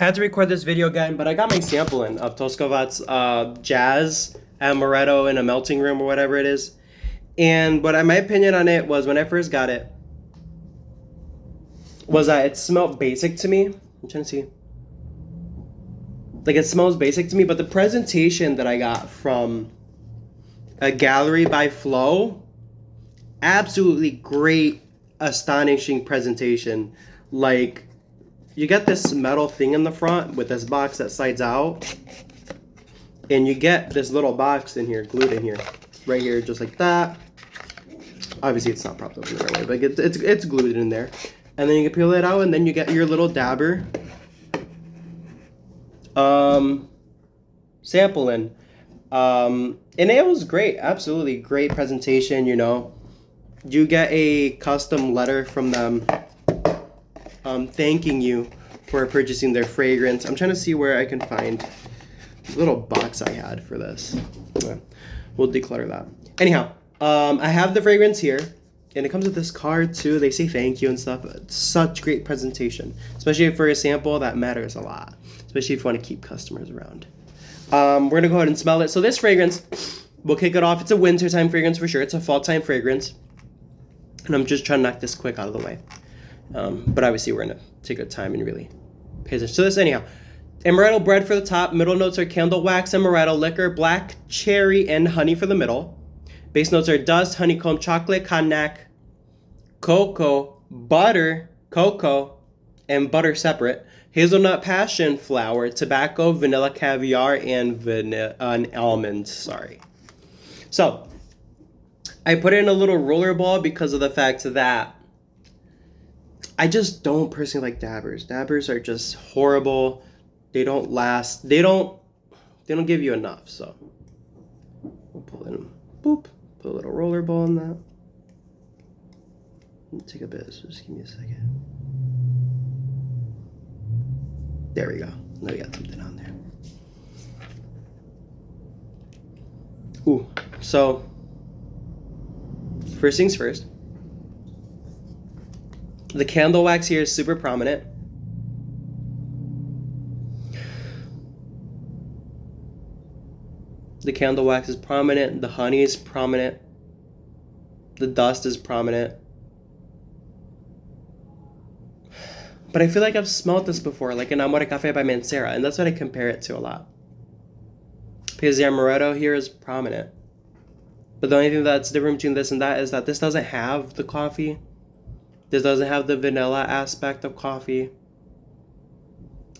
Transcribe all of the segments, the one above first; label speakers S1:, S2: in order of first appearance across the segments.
S1: I had to record this video again, but I got my sampling of Toskovat's Jazz, Amaretto in a melting room or whatever it is. And my opinion on it was when I first got it was that it smelled basic to me. I'm trying to see. Like, it smells basic to me, but the presentation that I got from a Gallery by Flo, absolutely great, astonishing presentation. Like, you get this metal thing in the front with this box that slides out, and you get this little box in here, glued in here, right here, just like that. Obviously, it's not propped up in the right way, but it's glued in there. And then you can peel it out, and then you get your little dabber. Sampling. And it was great, absolutely great presentation, you know. You get a custom letter from them thanking you for purchasing their fragrance. I'm trying to see where I can find the little box I had for this. Yeah, we'll declutter that. Anyhow, I have the fragrance here, and it comes with this card too. They say thank you and stuff. It's such great presentation, especially for a sample. That matters a lot, especially if you want to keep customers around. We're gonna go ahead and smell it. So this fragrance, we'll kick it off. It's a wintertime fragrance for sure. It's a fall time fragrance, and I'm just trying to knock this quick out of the way. But obviously we're gonna take our time and really pay attention to this. Anyhow, amaretto bread for the top. Middle notes are candle wax, amaretto liquor, black cherry, and honey for the middle. Base notes are dust, honeycomb, chocolate, cognac, cocoa, butter, cocoa, and butter separate. Hazelnut, passion flower, tobacco, vanilla, caviar, and almonds. Sorry. So I put in a little roller ball because of the fact that I just don't personally like dabbers. Dabbers are just horrible. They don't last. They don't give you enough. So we'll pull in, boop, put a little roller ball in that. Take a bit. So just give me a second. There we go. Now we got something on there. Ooh. So first things first. The candle wax here is super prominent. The candle wax is prominent. The honey is prominent. The dust is prominent. But I feel like I've smelled this before, like an Amore Cafe by Mancera, and that's what I compare it to a lot. Because the amaretto here is prominent. But the only thing that's different between this and that is that this doesn't have the coffee. This doesn't have the vanilla aspect of coffee.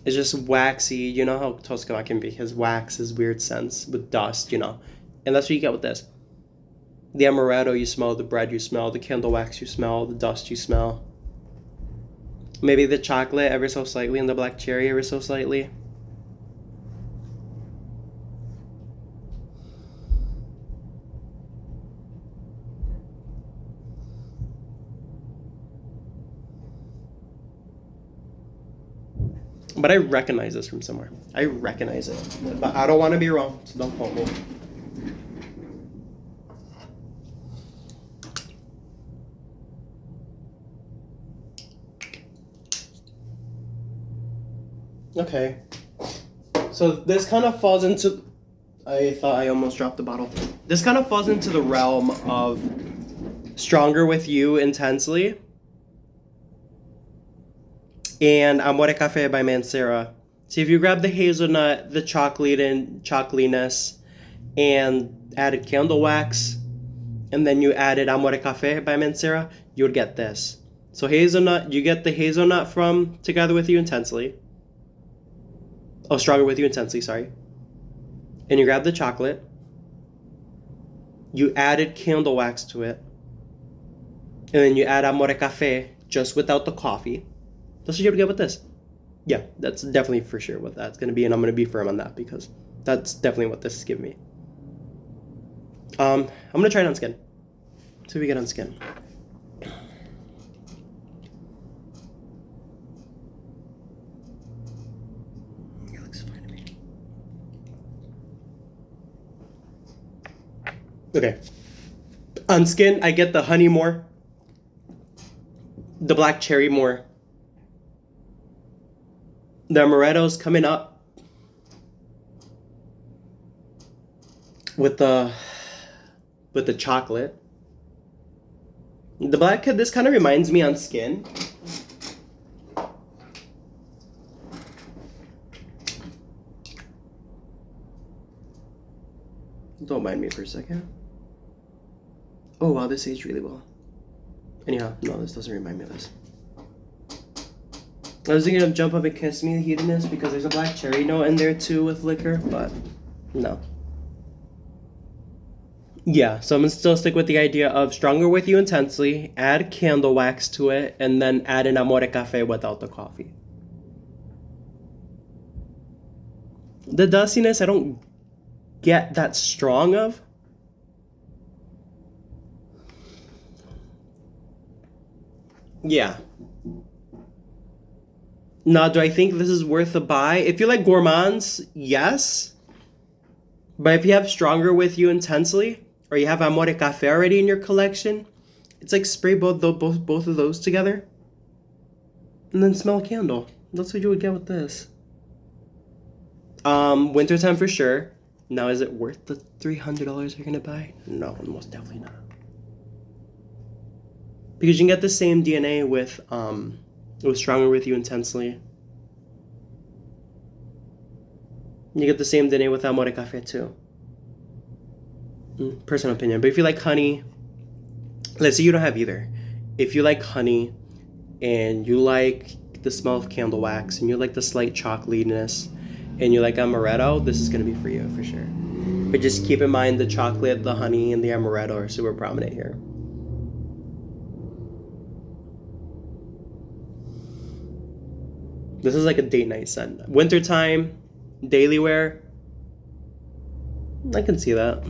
S1: It's just waxy. You know how Toskovat can be. His wax, his weird scents with dust, you know. And that's what you get with this. The amaretto you smell, the bread you smell, the candle wax you smell, the dust you smell. Maybe the chocolate ever so slightly and the black cherry ever so slightly. But I recognize this from somewhere. I recognize it. But I don't want to be wrong, so don't quote me. Okay. So this kind of falls into... I thought I almost dropped the bottle. This kind of falls into the realm of Stronger With You Intensely and Amore Cafe by Mancera. So if you grab the hazelnut, the chocolate and chocolatiness, and added candle wax, and then you added Amore Cafe by Mancera, you would get this. So hazelnut, you get the hazelnut from Together With You Intensely. Oh, Stronger With You Intensely, sorry. And you grab the chocolate. You added candle wax to it. And then you add Amore Cafe, just without the coffee. That's what you would get with this. Yeah, that's definitely for sure what that's going to be, and I'm going to be firm on that because that's definitely what this is giving me. I'm going to try it on skin. See what we get on skin. It looks fine to me. Okay. On skin, I get the honey more. The black cherry more. The Amaretto's coming up with the chocolate. The black, this kind of reminds me on skin. Don't mind me for a second. Oh wow, this aged really well. Anyhow, no, this doesn't remind me of this. I was thinking of Jump Up and Kiss Me, the Hedonist, because there's a black cherry note in there too with liquor, but no. Yeah, so I'm gonna still stick with the idea of Stronger With You intensely, add candle wax to it, and then add an Amore Cafe without the coffee. The dustiness, I don't get that strong of. Yeah. Now, do I think this is worth a buy? If you like gourmands, yes. But if you have Stronger With You intensely, or you have Amore Cafe already in your collection, it's like spray both of those together, and then smell a candle. That's what you would get with this. Wintertime for sure. Now, is it worth the $300 you're gonna buy? No, most definitely not. Because you can get the same DNA with Stronger With You intensely. You get the same DNA with Amore Cafe too. Personal opinion. But if you like honey, let's say you don't have either. If you like honey and you like the smell of candle wax and you like the slight chocolatiness and you like amaretto, this is going to be for you for sure. But just keep in mind the chocolate, the honey, and the amaretto are super prominent here. This is like a date night scent. Wintertime, daily wear, I can see that.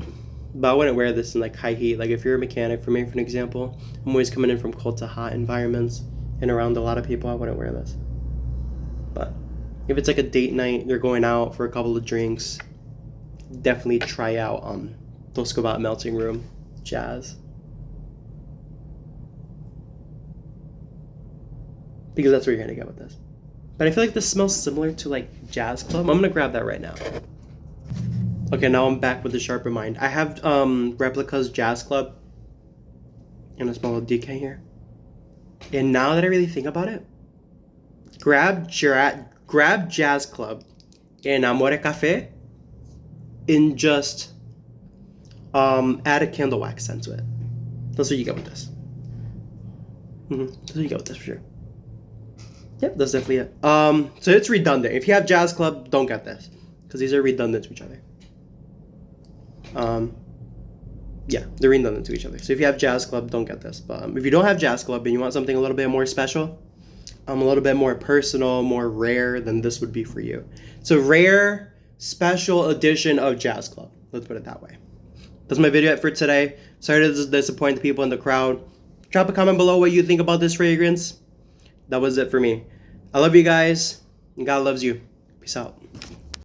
S1: But I wouldn't wear this in like high heat. Like if you're a mechanic, for me, for an example, I'm always coming in from cold to hot environments and around a lot of people, I wouldn't wear this. But if it's like a date night, you're going out for a couple of drinks, definitely try out Toskovat Melting Room Jazz. Because that's what you're gonna get with this. But I feel like this smells similar to like Jazz Club. I'm gonna grab that right now. Okay, now I'm back with a sharper mind. I have Replica's Jazz Club and a small DK here. And now that I really think about it, grab Jazz Club and Amore Cafe and just add a candle wax scent to it. That's what you get with this. That's what you get with this for sure. Yep, that's definitely it. So it's redundant. If you have Jazz Club, don't get this because these are redundant to each other. Yeah, they're redundant to each other. So if you have Jazz Club, don't get this. But if you don't have Jazz Club and you want something a little bit more special, a little bit more personal, more rare, then this would be for you. It's a rare, special edition of Jazz Club. Let's put it that way. That's my video for today. Sorry to disappoint the people in the crowd. Drop a comment below what you think about this fragrance. That was it for me. I love you guys, and God loves you. Peace out.